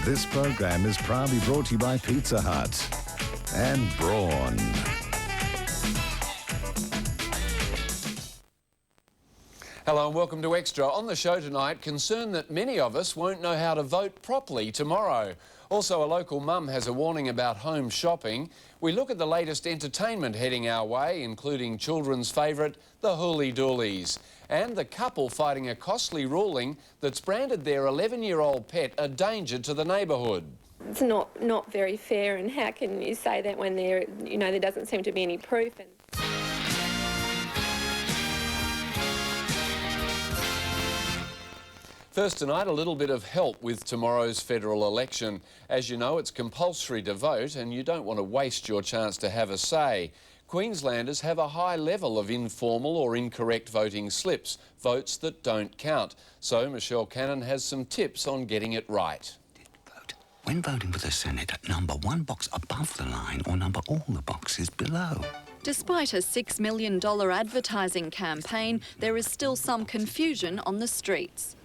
This program is proudly brought to you by Pizza Hut and Brawn. Hello and welcome to Extra. On the show tonight, concern that many of us won't know how to vote properly tomorrow. Also, a local mum has a warning about home shopping. We look at the latest entertainment heading our way, including children's favourite, the Hooly Doolies. And the couple fighting a costly ruling that's branded their 11-year-old pet a danger to the neighbourhood. It's not very fair, and how can you say that when there doesn't seem to be any proof? First tonight, a little bit of help with tomorrow's federal election. As you know, it's compulsory to vote and you don't want to waste your chance to have a say. Queenslanders have a high level of informal or incorrect voting slips, votes that don't count. So Michelle Cannon has some tips on getting it right. When voting for the Senate, number one box above the line or number all the boxes below. Despite a $6 million advertising campaign, there is still some confusion on the streets.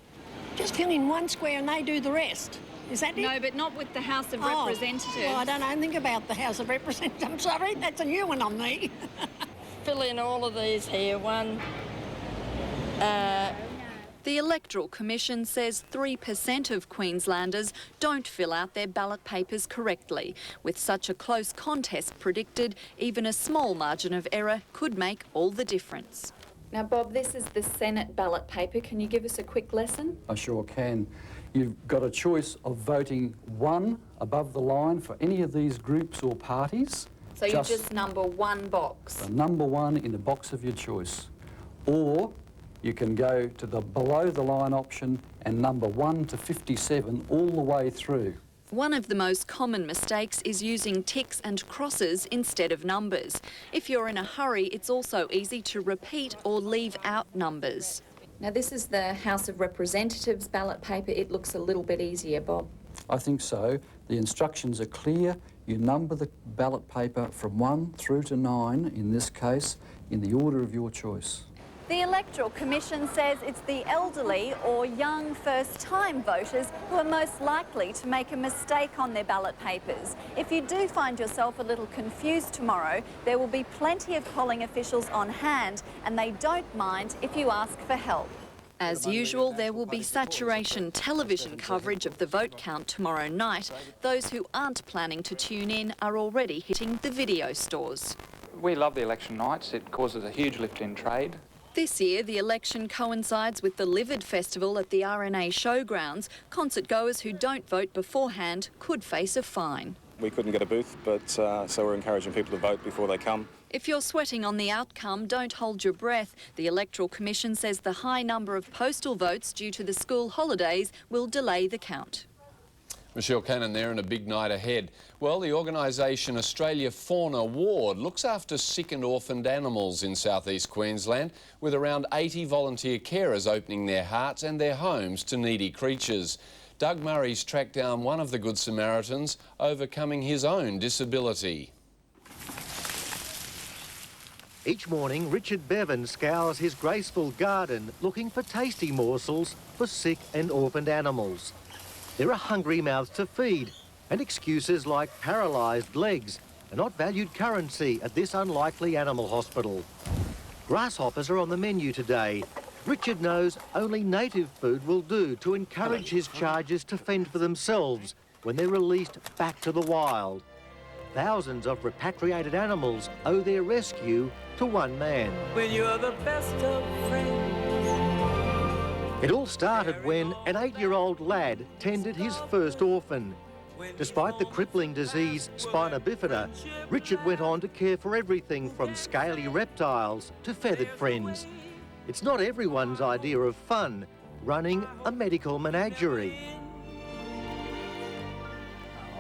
Just fill in one square and they do the rest. Is that it? No, but not with the House of Representatives. Well, I don't know anything about the House of Representatives. I'm sorry, that's a new one on me. Fill in all of these here. The Electoral Commission says 3% of Queenslanders don't fill out their ballot papers correctly. With such a close contest predicted, even a small margin of error could make all the difference. Now, Bob, this is the Senate ballot paper. Can you give us a quick lesson? I sure can. You've got a choice of voting one above the line for any of these groups or parties. So you just number one box? The number one in the box of your choice. Or you can go to the below the line option and number 1 to 57 all the way through. One of the most common mistakes is using ticks and crosses instead of numbers. If you're in a hurry, it's also easy to repeat or leave out numbers. Now, this is the House of Representatives ballot paper. It looks a little bit easier, Bob. I think so. The instructions are clear. You number the ballot paper from 1 through to 9, in this case, in the order of your choice. The Electoral Commission says it's the elderly or young first-time voters who are most likely to make a mistake on their ballot papers. If you do find yourself a little confused tomorrow, there will be plenty of polling officials on hand, and they don't mind if you ask for help. As usual, there will be saturation television coverage of the vote count tomorrow night. Those who aren't planning to tune in are already hitting the video stores. We love the election nights. It causes a huge lift in trade. This year, the election coincides with the Livid Festival at the RNA Showgrounds. Concert goers who don't vote beforehand could face a fine. We couldn't get a booth, but so we're encouraging people to vote before they come. If you're sweating on the outcome, don't hold your breath. The Electoral Commission says the high number of postal votes due to the school holidays will delay the count. Michelle Cannon there, and a big night ahead. Well, the organisation Australia Fauna Ward looks after sick and orphaned animals in southeast Queensland, with around 80 volunteer carers opening their hearts and their homes to needy creatures. Doug Murray's tracked down one of the Good Samaritans, overcoming his own disability. Each morning, Richard Bevan scours his graceful garden looking for tasty morsels for sick and orphaned animals. There are hungry mouths to feed, and excuses like paralysed legs are not valued currency at this unlikely animal hospital. Grasshoppers are on the menu today. Richard knows only native food will do to encourage his charges to fend for themselves when they're released back to the wild. Thousands of repatriated animals owe their rescue to one man. When you are the best of friends. It all started when an 8-year-old lad tended his first orphan. Despite the crippling disease spina bifida, Richard went on to care for everything from scaly reptiles to feathered friends. It's not everyone's idea of fun, running a medical menagerie.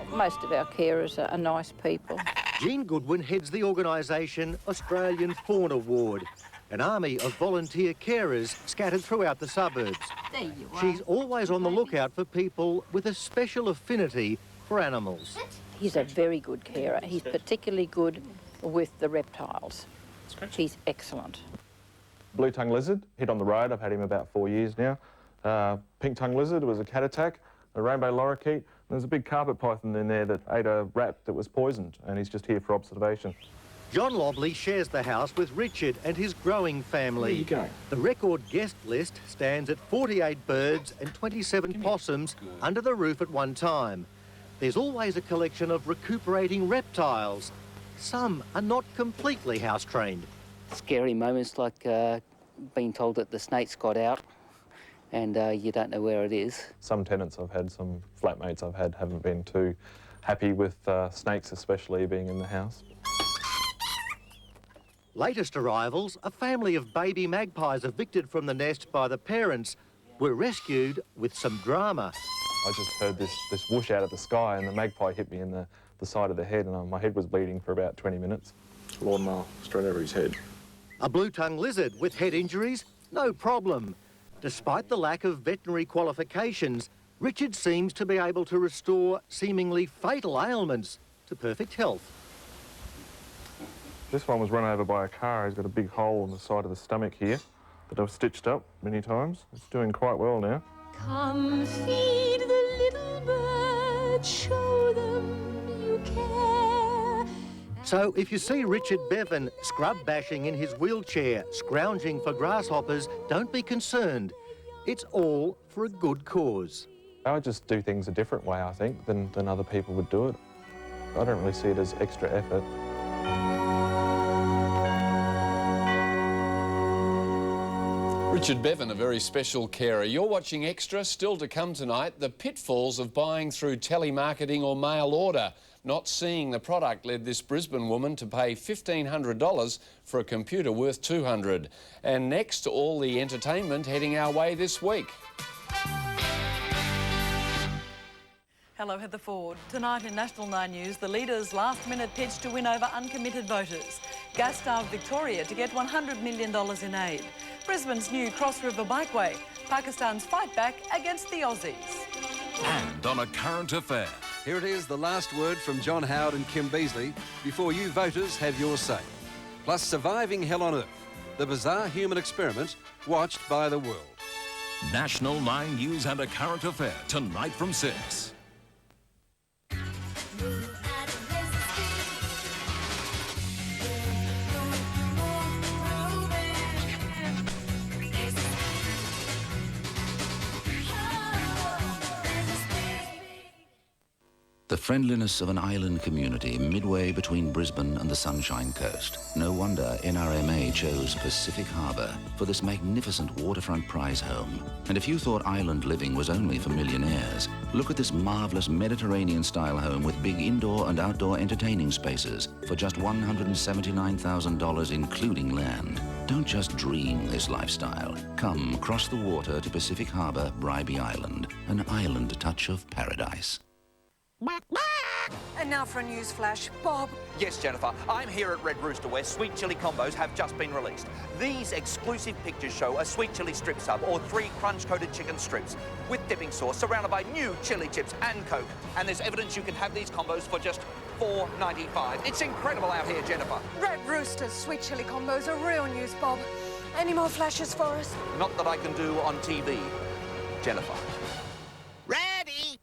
Most of our carers are nice people. Jean Goodwin heads the organisation Australian Fauna Ward, an army of volunteer carers scattered throughout the suburbs. There you are. She's always on the lookout for people with a special affinity for animals. He's a very good carer. He's particularly good with the reptiles. He's excellent. Blue-tongued lizard, hit on the road. I've had him about 4 years now. Pink-tongued lizard was a cat attack. A rainbow lorikeet There's a big carpet python in there that ate a rat that was poisoned, and he's just here for observation. John Lobley shares the house with Richard and his growing family. Where are you going? The record guest list stands at 48 birds and 27 possums under the roof at one time. There's always a collection of recuperating reptiles. Some are not completely house-trained. Scary moments like being told that the snake's got out and you don't know where it is. Some tenants I've had, some flatmates I've had, haven't been too happy with snakes especially being in the house. Latest arrivals, a family of baby magpies evicted from the nest by the parents were rescued with some drama. I just heard this whoosh out of the sky and the magpie hit me in the side of the head, and my head was bleeding for about 20 minutes. Lawnmower straight over his head. A blue-tongue lizard with head injuries? No problem. Despite the lack of veterinary qualifications, Richard seems to be able to restore seemingly fatal ailments to perfect health. This one was run over by a car. He's got a big hole in the side of the stomach here that I've stitched up many times. It's doing quite well now. Come feed the little birds, show them you care. So if you see Richard Bevan scrub bashing in his wheelchair, scrounging for grasshoppers, don't be concerned. It's all for a good cause. I just do things a different way, I think, than other people would do it. I don't really see it as extra effort. Richard Bevan, a very special carer. You're watching Extra. Still to come tonight, the pitfalls of buying through telemarketing or mail order. Not seeing the product led this Brisbane woman to pay $1,500 for a computer worth $200. And next, all the entertainment heading our way this week. Hello, Heather Ford. Tonight in National 9 News, the Leader's last-minute pitch to win over uncommitted voters. Gas-starved Victoria to get $100 million in aid. Brisbane's new Cross River Bikeway. Pakistan's fight back against the Aussies. And on a current affair. Here it is, the last word from John Howard and Kim Beazley before you voters have your say. Plus surviving hell on earth, the bizarre human experiment watched by the world. National 9 News and a current affair tonight from 6. The friendliness of an island community midway between Brisbane and the Sunshine Coast. No wonder NRMA chose Pacific Harbour for this magnificent waterfront prize home. And if you thought island living was only for millionaires, look at this marvellous Mediterranean-style home with big indoor and outdoor entertaining spaces for just $179,000 including land. Don't just dream this lifestyle. Come cross the water to Pacific Harbour, Bribie Island, an island touch of paradise. And now for a news flash. Bob. Yes, Jennifer. I'm here at Red Rooster where sweet chilli combos have just been released. These exclusive pictures show a sweet chilli strip sub or 3 crunch-coated chicken strips with dipping sauce surrounded by new chili chips and Coke. And there's evidence you can have these combos for just $4.95. It's incredible out here, Jennifer. Red Rooster's sweet chilli combos are real news, Bob. Any more flashes for us? Not that I can do on TV, Jennifer. Ready?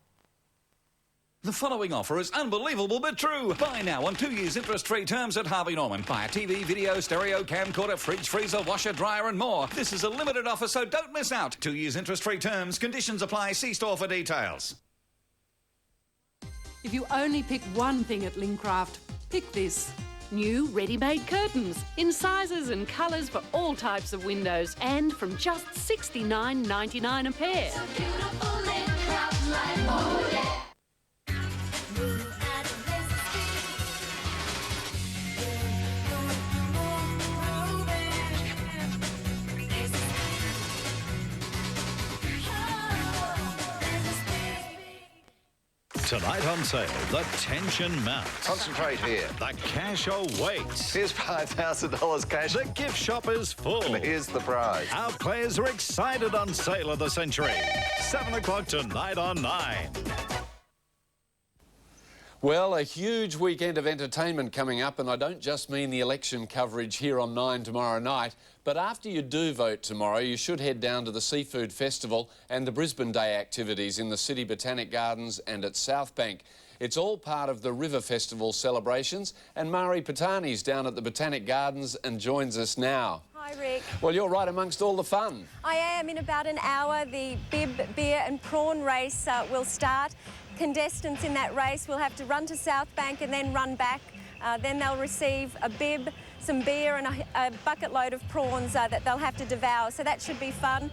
The following offer is unbelievable but true. Buy now on 2 years interest-free terms at Harvey Norman. Buy a TV, video, stereo, camcorder, fridge, freezer, washer, dryer and more. This is a limited offer, so don't miss out. 2 years interest-free terms. Conditions apply. See store for details. If you only pick one thing at Lincraft, pick this. New ready-made curtains in sizes and colours for all types of windows and from just $69.99 a pair. So beautiful Lincraft life, oh yeah. Tonight on sale, the tension mounts. Concentrate here. The cash awaits. Here's $5,000 cash. The gift shop is full. And here's the prize. Our players are excited on Sale of the Century. 7 o'clock tonight on 9. Well, a huge weekend of entertainment coming up, and I don't just mean the election coverage here on 9 tomorrow night, but after you do vote tomorrow, you should head down to the Seafood Festival and the Brisbane Day activities in the City Botanic Gardens and at South Bank. It's all part of the River Festival celebrations, and Mari Patani's down at the Botanic Gardens and joins us now. Hi, Rick. Well, you're right amongst all the fun. I am. In about an hour, the bib, beer and prawn race will start. Contestants in that race will have to run to South Bank and then run back. Then they'll receive a bib, some beer and a bucket load of prawns that they'll have to devour. So that should be fun.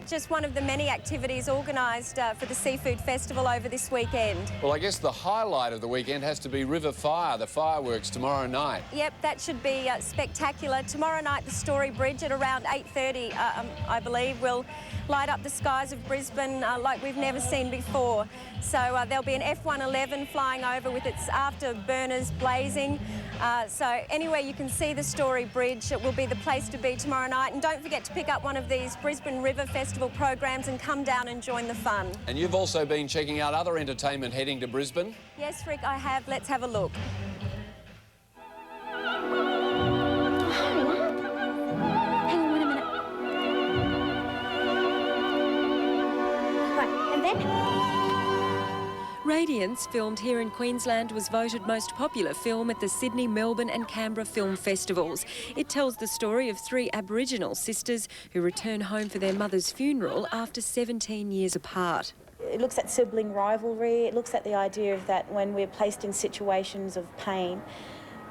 Just one of the many activities organised for the Seafood Festival over this weekend. Well, I guess the highlight of the weekend has to be River Fire, the fireworks tomorrow night. Yep, that should be spectacular. Tomorrow night, the Story Bridge at around 8:30, I believe, will light up the skies of Brisbane like we've never seen before. So there'll be an F-111 flying over with its afterburners blazing. So anywhere you can see the Story Bridge, it will be the place to be tomorrow night. And don't forget to pick up one of these Brisbane River Festival programs and come down and join the fun. And you've also been checking out other entertainment heading to Brisbane? Yes, Rick, I have. Let's have a look. Radiance, filmed here in Queensland, was voted most popular film at the Sydney, Melbourne and Canberra film festivals. It tells the story of 3 Aboriginal sisters who return home for their mother's funeral after 17 years apart. It looks at sibling rivalry. It looks at the idea of that when we're placed in situations of pain,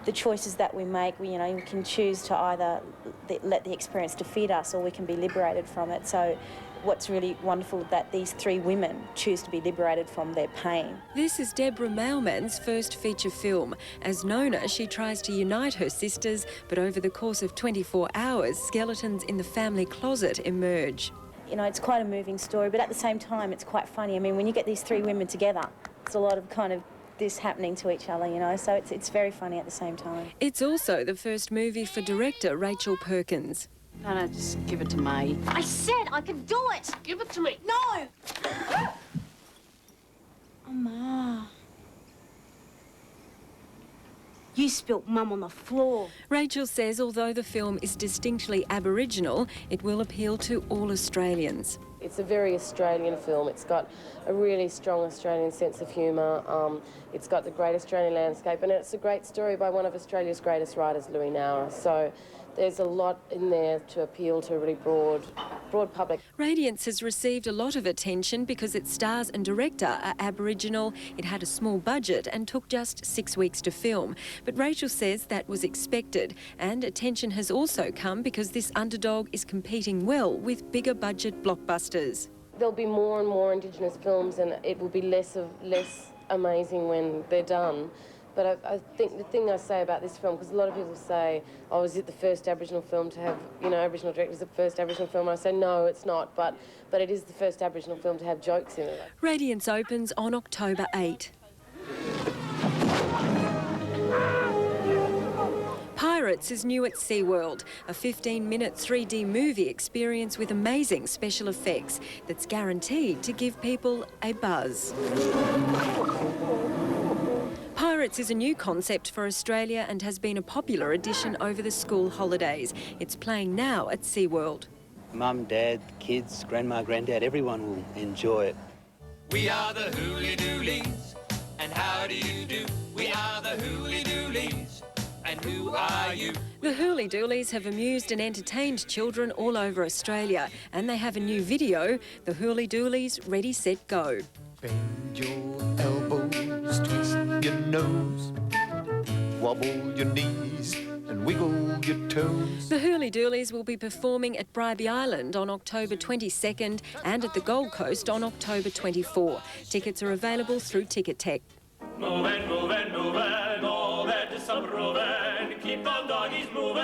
the choices that we make, we can choose to either let the experience defeat us or we can be liberated from it. So what's really wonderful is that these 3 women choose to be liberated from their pain. This is Deborah Mailman's first feature film. As Nona, she tries to unite her sisters, but over the course of 24 hours, skeletons in the family closet emerge. It's quite a moving story, but at the same time, it's quite funny. I mean, when you get these 3 women together, it's a lot of kind of this happening to each other, so it's very funny at the same time. It's also the first movie for director Rachel Perkins. No, just give it to me. I said I could do it. Give it to me. No. Oh, Ma. You spilt Mum on the floor. Rachel says although the film is distinctly Aboriginal, it will appeal to all Australians. It's a very Australian film. It's got a really strong Australian sense of humour. It's got the great Australian landscape, and it's a great story by one of Australia's greatest writers, Louis Nowra. So there's a lot in there to appeal to a really broad public. Radiance has received a lot of attention because its stars and director are Aboriginal. It had a small budget and took just 6 weeks to film. But Rachel says that was expected, and attention has also come because this underdog is competing well with bigger budget blockbusters. There'll be more and more Indigenous films, and it will be less amazing when they're done. But I think the thing I say about this film, because a lot of people say, oh, is it the first Aboriginal film to have, Aboriginal directors, the first Aboriginal film? And I say, no, it's not, but it is the first Aboriginal film to have jokes in it. Radiance opens on October 8. Pirates is new at SeaWorld, a 15-minute 3D movie experience with amazing special effects that's guaranteed to give people a buzz. Pirates is a new concept for Australia and has been a popular addition over the school holidays. It's playing now at SeaWorld. Mum, Dad, kids, Grandma, Granddad, everyone will enjoy it. We are the Hooly Doolies, and how do you do? We are the Hooly Doolies, and who are you? The Hooly Doolies have amused and entertained children all over Australia, and they have a new video, The Hooly Doolies Ready, Set, Go. Bend your elbows, twist your nose, wobble your knees and wiggle your toes. The Hooly Doolies will be performing at Bribie Island on October 22nd and at the Gold Coast on October 24. Tickets are available through Ticketek. Moving, moving, moving, all that is some roving, keep the doggies moving,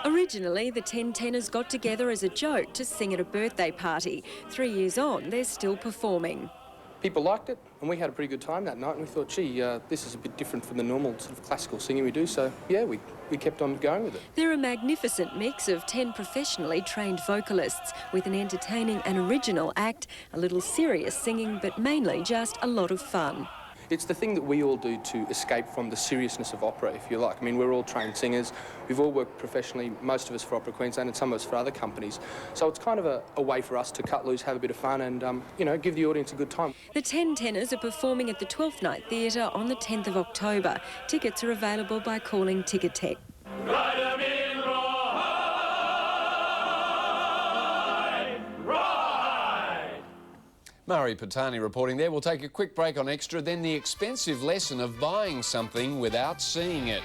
Originally, the 10 tenors got together as a joke to sing at a birthday party. 3 years on, they're still performing. People liked it, and we had a pretty good time that night, and we thought, gee, this is a bit different from the normal sort of classical singing we do, so, yeah, we kept on going with it. They're a magnificent mix of 10 professionally trained vocalists with an entertaining and original act, a little serious singing, but mainly just a lot of fun. It's the thing that we all do to escape from the seriousness of opera, if you like. I mean, we're all trained singers. We've all worked professionally, most of us for Opera Queensland and some of us for other companies. So it's kind of a way for us to cut loose, have a bit of fun and, you know, give the audience a good time. The 10 tenors are performing at the 12th Night Theatre on the 10th of October. Tickets are available by calling Ticketek. Murray Patani reporting there. We'll take a quick break on Extra, then the expensive lesson of buying something without seeing it.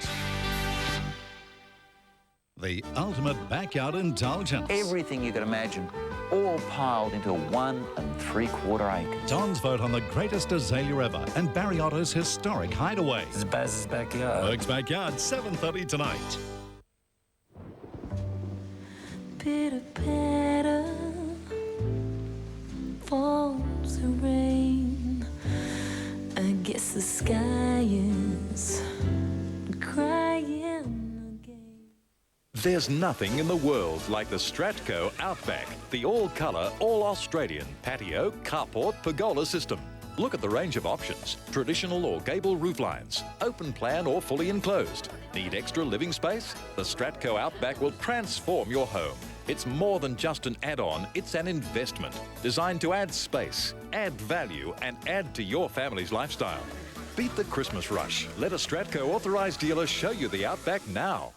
The ultimate backyard indulgence. Everything you can imagine, all piled into 1 3/4 acres. Don's vote on the greatest azalea ever and Barry Otto's historic hideaway. This is Baz's backyard. Berg's Backyard, 7:30 tonight. Pitter patter falls the rain. I guess the sky is crying. There's nothing in the world like the Stratco Outback, the all-colour, all-Australian patio, carport, pergola system. Look at the range of options, traditional or gable rooflines, open plan or fully enclosed. Need extra living space? The Stratco Outback will transform your home. It's more than just an add-on, it's an investment designed to add space, add value and add to your family's lifestyle. Beat the Christmas rush. Let a Stratco authorised dealer show you the Outback now.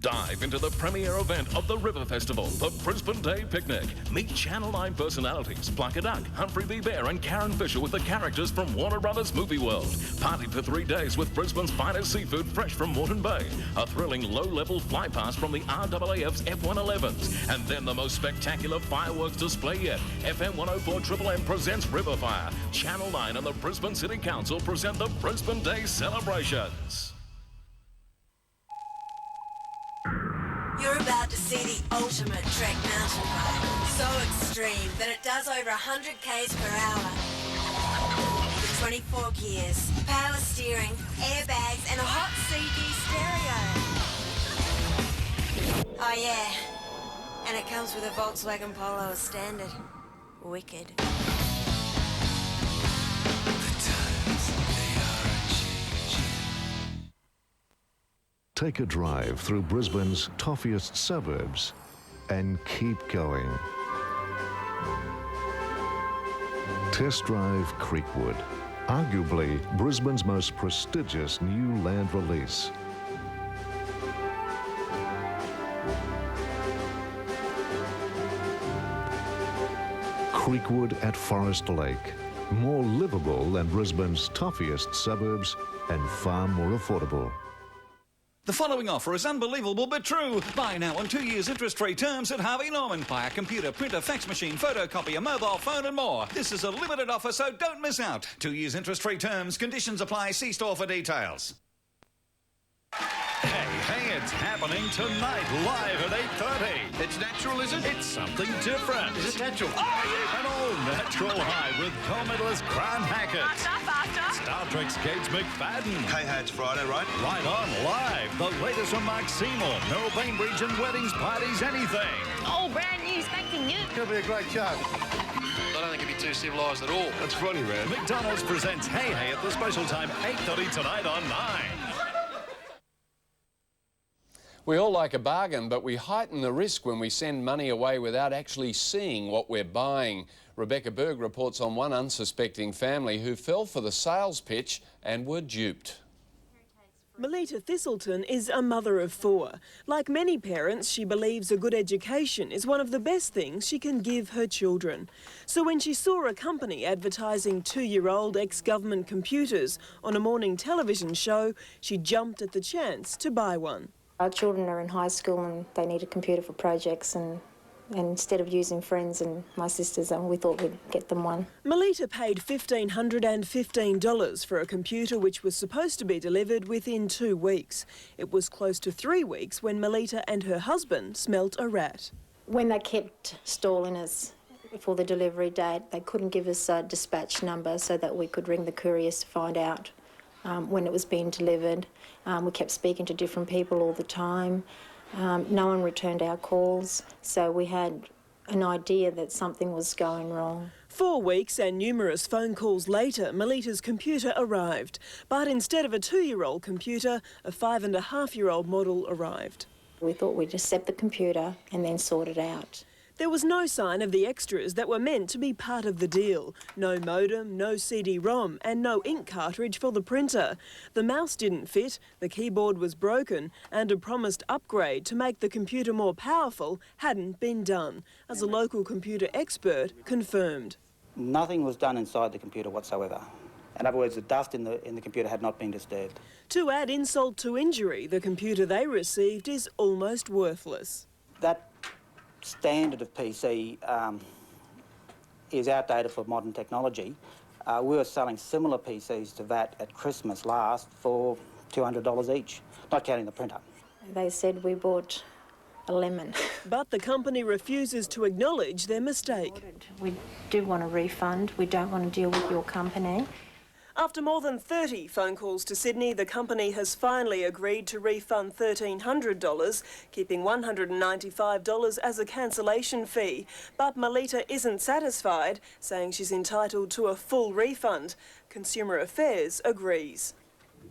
Dive into the premier event of the River Festival, the Brisbane Day Picnic. Meet Channel 9 personalities, Pluck a Duck, Humphrey B. Bear and Karen Fisher with the characters from Warner Brothers Movie World. Party for 3 days with Brisbane's finest seafood fresh from Moreton Bay. A thrilling low-level fly pass from the RAAF's F111s. And then the most spectacular fireworks display yet. FM 104 Triple M presents Riverfire. Channel 9 and the Brisbane City Council present the Brisbane Day celebrations. You're about to see the ultimate Trek mountain bike. So extreme that it does over 100 k's per hour. With 24 gears, power steering, airbags and a hot CD stereo. Oh yeah, and it comes with a Volkswagen Polo as standard. Wicked. Take a drive through Brisbane's toffiest suburbs and keep going. Test drive Creekwood, arguably Brisbane's most prestigious new land release. Creekwood at Forest Lake, more livable than Brisbane's toffiest suburbs and far more affordable. The following offer is unbelievable but true. Buy now on 2 years interest-free terms at Harvey Norman. Buy a computer, printer, fax machine, photocopier, mobile phone and more. This is a limited offer, so don't miss out. 2 years interest-free terms. Conditions apply. See store for details. Hey, it's happening tonight, live at 8:30. It's natural, is it? It's something different. Is it natural? An all-natural high with co-medalist Grant Hackett. Faster. Star Trek's Gates McFadden. Hey, it's Friday, right? Right on, live. The latest from Mark Seymour. Merrill Bainbridge and weddings, parties, anything. All brand new, spanking new. Could be a great show. I don't think it'd be too civilised at all. That's funny, man. McDonald's presents Hey Hey at the special time, 8:30 tonight on 9. We all like a bargain, but we heighten the risk when we send money away without actually seeing what we're buying. Rebecca Berg reports on one unsuspecting family who fell for the sales pitch and were duped. Melita Thistleton is a mother of 4. Like many parents, she believes a good education is one of the best things she can give her children. So when she saw a company advertising 2-year-old ex-government computers on a morning television show, she jumped at the chance to buy one. Our children are in high school and they need a computer for projects, and instead of using friends and my sisters, we thought we'd get them one. Melita paid $1,515 for a computer which was supposed to be delivered within 2 weeks. It was close to 3 weeks when Melita and her husband smelt a rat. When they kept stalling us for the delivery date, they couldn't give us a dispatch number so that we could ring the couriers to find out when it was being delivered. We kept speaking to different people all the time. No one returned our calls, so we had an idea that something was going wrong. 4 weeks and numerous phone calls later, Melita's computer arrived. But instead of a 2-year-old computer, a 5.5-year-old model arrived. We thought we'd accept the computer and then sort it out. There was no sign of the extras that were meant to be part of the deal. No modem, no CD-ROM and no ink cartridge for the printer. The mouse didn't fit, the keyboard was broken and a promised upgrade to make the computer more powerful hadn't been done, as a local computer expert confirmed. Nothing was done inside the computer whatsoever. In other words, the dust in the computer had not been disturbed. To add insult to injury, the computer they received is almost worthless. That standard of PC is outdated for modern technology. We were selling similar PCs to that at Christmas last for $200 each, not counting the printer. They said we bought a lemon. But the company refuses to acknowledge their mistake. We do want a refund. We don't want to deal with your company. After more than 30 phone calls to Sydney, the company has finally agreed to refund $1,300, keeping $195 as a cancellation fee. But Melita isn't satisfied, saying she's entitled to a full refund. Consumer Affairs agrees.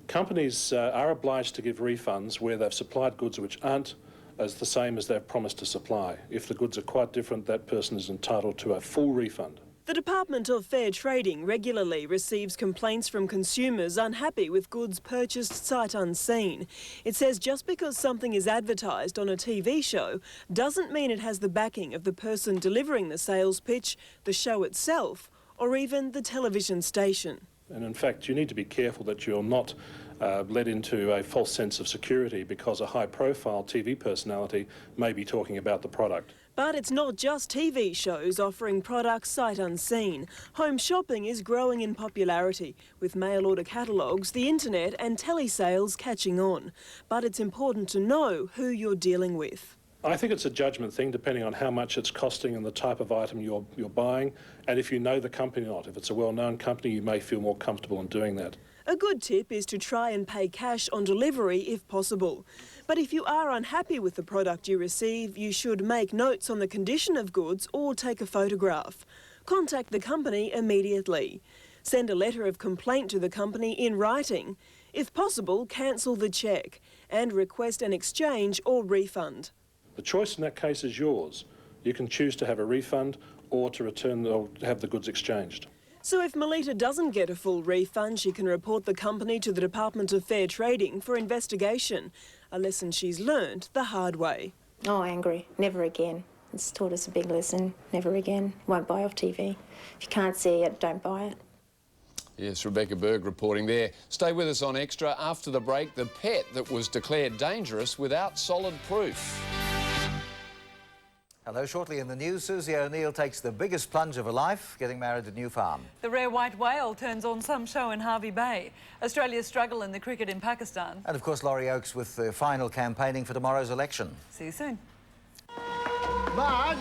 Companies are obliged to give refunds where they've supplied goods which aren't as the same as they've promised to supply. If the goods are quite different, that person is entitled to a full refund. The Department of Fair Trading regularly receives complaints from consumers unhappy with goods purchased sight unseen. It says just because something is advertised on a TV show doesn't mean it has the backing of the person delivering the sales pitch, the show itself, or even the television station. And in fact, you need to be careful that you're not led into a false sense of security because a high-profile TV personality may be talking about the product. But it's not just TV shows offering products sight unseen. Home shopping is growing in popularity, with mail-order catalogues, the internet and telesales catching on. But it's important to know who you're dealing with. I think it's a judgment thing, depending on how much it's costing and the type of item you're buying, and if you know the company or not. If it's a well-known company, you may feel more comfortable in doing that. A good tip is to try and pay cash on delivery if possible. But if you are unhappy with the product you receive, you should make notes on the condition of goods or take a photograph. Contact the company immediately. Send a letter of complaint to the company in writing. If possible, cancel the cheque and request an exchange or refund. The choice in that case is yours. You can choose to have a refund or to return or have the goods exchanged. So if Melita doesn't get a full refund, she can report the company to the Department of Fair Trading for investigation, a lesson she's learned the hard way. Oh, angry. Never again. It's taught us a big lesson. Never again. Won't buy off TV. If you can't see it, don't buy it. Yes, Rebecca Berg reporting there. Stay with us on Extra. After the break, the pet that was declared dangerous without solid proof. Hello, shortly in the news, Susie O'Neill takes the biggest plunge of her life, getting married at New Farm. The rare white whale turns on some show in Hervey Bay. Australia's struggle in the cricket in Pakistan. And of course, Laurie Oakes with the final campaigning for tomorrow's election. See you soon. Marge,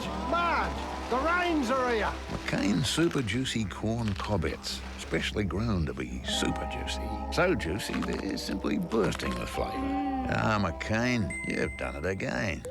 the rains are here. McCain Super Juicy Corn Cobbets, specially ground to be super juicy. So juicy, they're simply bursting with flavour. Ah, McCain, you've done it again.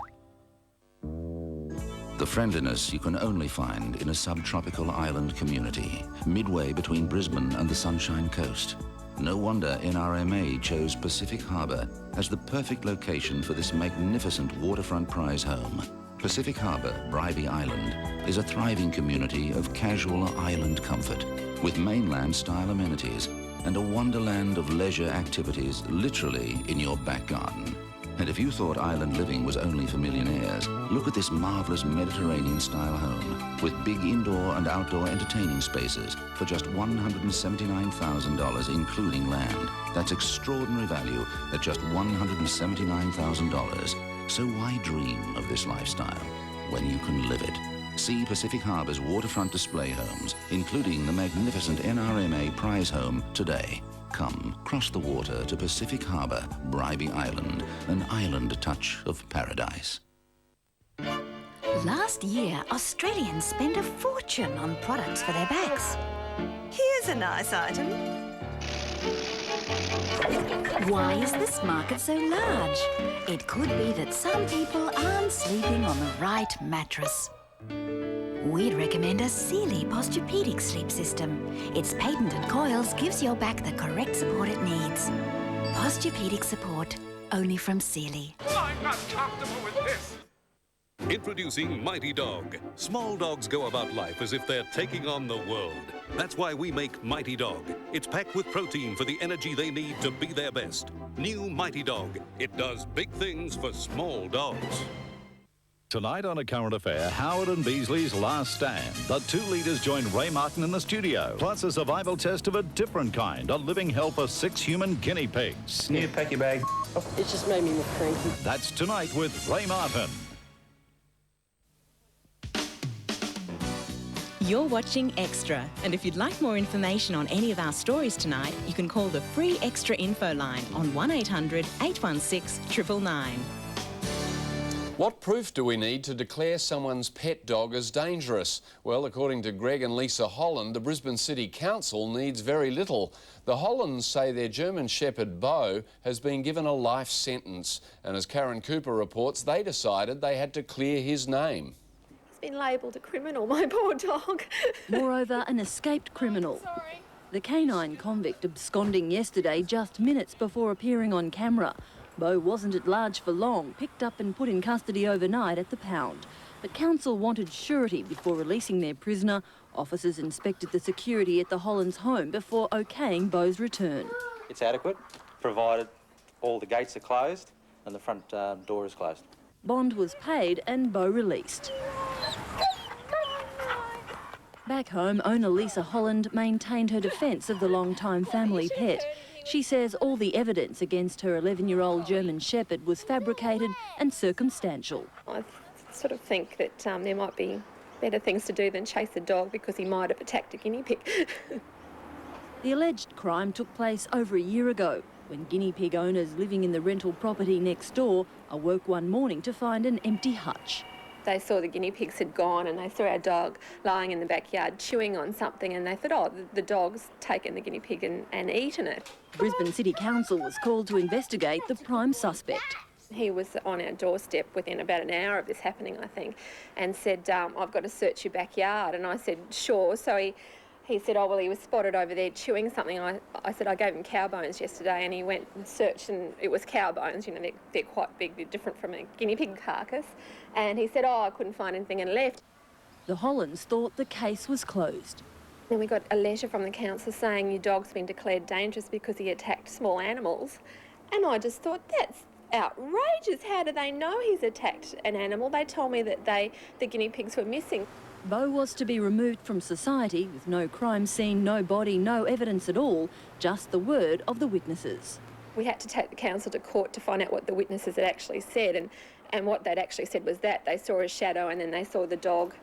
The friendliness you can only find in a subtropical island community, midway between Brisbane and the Sunshine Coast. No wonder NRMA chose Pacific Harbour as the perfect location for this magnificent waterfront prize home. Pacific Harbour, Bribie Island, is a thriving community of casual island comfort, with mainland-style amenities and a wonderland of leisure activities literally in your back garden. And if you thought island living was only for millionaires, look at this marvellous Mediterranean-style home with big indoor and outdoor entertaining spaces for just $179,000, including land. That's extraordinary value at just $179,000. So why dream of this lifestyle when you can live it? See Pacific Harbour's waterfront display homes, including the magnificent NRMA prize home, today. Come, cross the water to Pacific Harbour, Bribie Island, an island touch of paradise. Last year, Australians spent a fortune on products for their backs. Here's a nice item. Why is this market so large? It could be that some people aren't sleeping on the right mattress. we'd recommend a Sealy Posturepedic sleep system. Its patented coils gives your back the correct support it needs. Posturepedic support, only from Sealy. I'm not comfortable with this. Introducing Mighty Dog. Small dogs go about life as if they're taking on the world. That's why we make Mighty Dog. It's packed with protein for the energy they need to be their best. New Mighty Dog. It does big things for small dogs. Tonight on A Current Affair, Howard and Beasley's Last Stand. The two leaders join Ray Martin in the studio, plus a survival test of a different kind, a living hell for 6 human guinea pigs. Need to pack your bag. It just made me look cranky. That's tonight with Ray Martin. You're watching Extra, and if you'd like more information on any of our stories tonight, you can call the free Extra info line on 1800 816 999. What proof do we need to declare someone's pet dog as dangerous? Well, according to Greg and Lisa Holland, the Brisbane City Council needs very little. The Hollands say their German Shepherd Beau has been given a life sentence, and as Karen Cooper reports, they decided they had to clear his name. He's been labelled a criminal, my poor dog. Moreover, an escaped criminal. Sorry. The canine convict absconding yesterday just minutes before appearing on camera. Beau wasn't at large for long, picked up and put in custody overnight at the pound. The council wanted surety before releasing their prisoner. Officers inspected the security at the Hollands' home before okaying Beau's return. It's adequate, provided all the gates are closed and the front door is closed. Bond was paid and Beau released. Back home, owner Lisa Holland maintained her defence of the long-time family pet. She says all the evidence against her 11-year-old German Shepherd was fabricated and circumstantial. I sort of think that there might be better things to do than chase a dog because he might have attacked a guinea pig. The alleged crime took place over a year ago, when guinea pig owners living in the rental property next door awoke one morning to find an empty hutch. They saw the guinea pigs had gone and they saw our dog lying in the backyard chewing on something, and they thought, oh, the dog's taken the guinea pig and eaten it. Brisbane City Council was called to investigate the prime suspect. He was on our doorstep within about an hour of this happening, I think, and said, I've got to search your backyard. And I said, sure. So he said, oh, well, he was spotted over there chewing something. I said, I gave him cow bones yesterday, and he went and searched, and it was cow bones. You know, they're quite big, they're different from a guinea pig carcass. And he said, oh, I couldn't find anything, and left. The Hollands thought the case was closed. Then we got a letter from the council saying your dog's been declared dangerous because he attacked small animals. And I just thought, that's outrageous. How do they know he's attacked an animal? They told me that the guinea pigs were missing. Beau was to be removed from society with no crime scene, no body, no evidence at all, just the word of the witnesses. We had to take the council to court to find out what the witnesses had actually said, and what they'd actually said was that they saw a shadow and then they saw the dog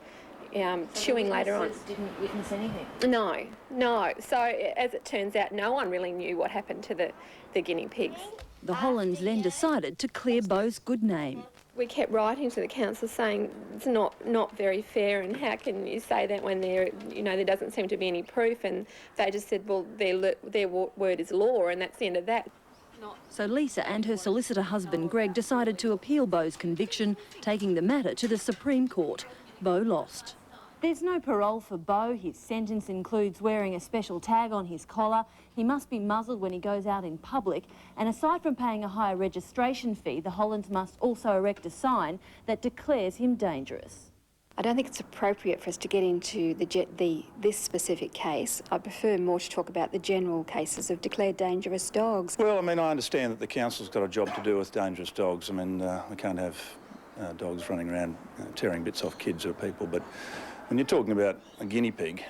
chewing later on. Didn't witness anything? No. So as it turns out, no one really knew what happened to the guinea pigs. The Hollands then decided to clear Beau's good name. We kept writing to the council saying it's not very fair, and how can you say that when there doesn't seem to be any proof? And they just said, well, their word is law, and that's the end of that. So Lisa and her solicitor husband Greg decided to appeal Beau's conviction, taking the matter to the Supreme Court. Beau lost. There's no parole for Beau. His sentence includes wearing a special tag on his collar. He must be muzzled when he goes out in public. And aside from paying a higher registration fee, the Hollands must also erect a sign that declares him dangerous. I don't think it's appropriate for us to get into this specific case. I prefer more to talk about the general cases of declared dangerous dogs. Well, I mean, I understand that the council's got a job to do with dangerous dogs. I mean, we can't have dogs running around tearing bits off kids or people, but when you're talking about a guinea pig,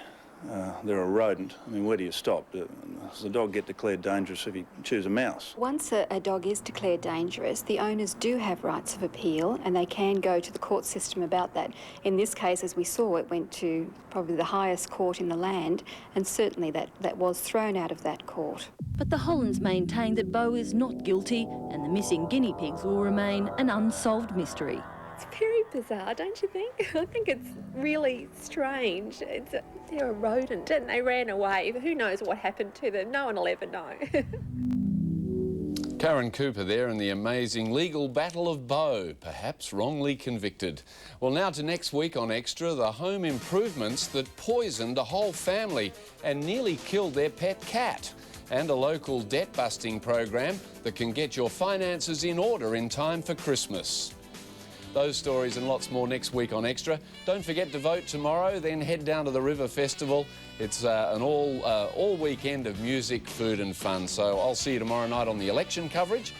they're a rodent. I mean, where do you stop? Does the dog get declared dangerous if he chews a mouse? Once a dog is declared dangerous, the owners do have rights of appeal, and they can go to the court system about that. In this case, as we saw, it went to probably the highest court in the land, and certainly that was thrown out of that court. But the Hollands maintain that Beau is not guilty, and the missing guinea pigs will remain an unsolved mystery. It's very bizarre, don't you think? I think it's really strange. They're a rodent and they ran away. Who knows what happened to them? No one will ever know. Karen Cooper there in the amazing legal battle of Bo, perhaps wrongly convicted. Well, now to next week on Extra, the home improvements that poisoned a whole family and nearly killed their pet cat, and a local debt-busting program that can get your finances in order in time for Christmas. Those stories and lots more next week on Extra. Don't forget to vote tomorrow, then head down to the River Festival. It's an all weekend of music, food and fun. So I'll see you tomorrow night on the election coverage.